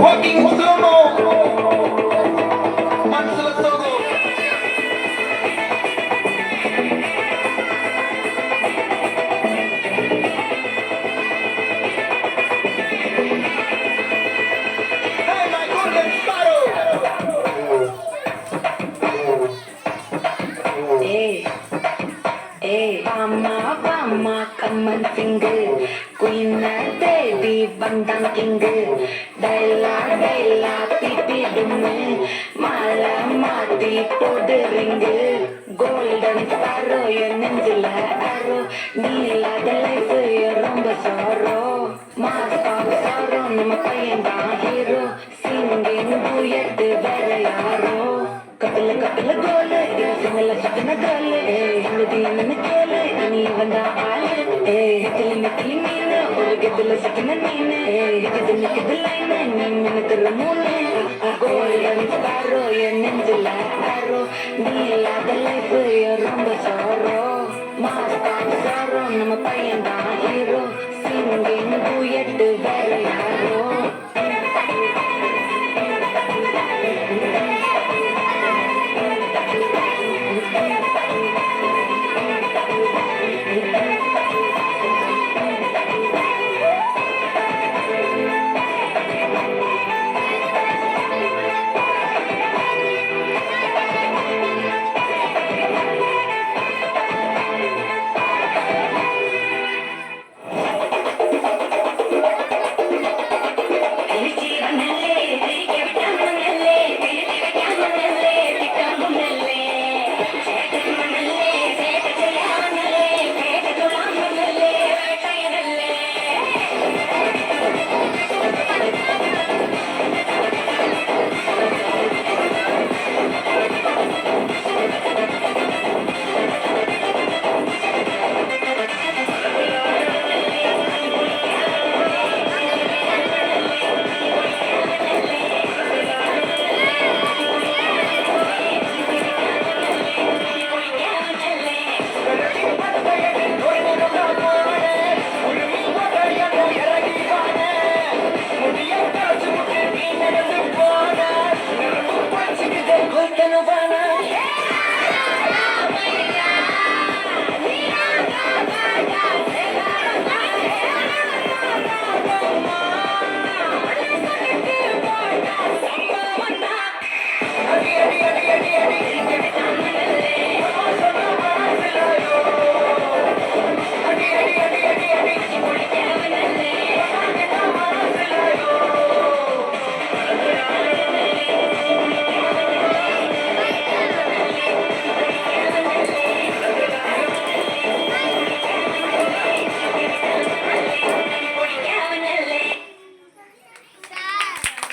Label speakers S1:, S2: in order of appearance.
S1: Walking slow-mo, మనసుల సోగు. Hey, my golden sparrow.
S2: Hey, hey, Bama, Bama, come and sing. Queen Devi, Bandang King. Daila, Daila, Pipi Dume. Mala, Mati, Podu Ring. Golden sparrow, your ninjala arrow. Neela, the life, your rumba sorrow. Mask of sorrow, nama payenda hero. Singing duet, vera yaro. கப்பல கப்பல கோல சிங்கள சக்கன கால ஹிந்தி என்ன கேள நீ வந்த ஆளு கிளி கிளி மீன் ஒரு கெத்துல சக்கன மீன் இது நிக்குது லைன் நீ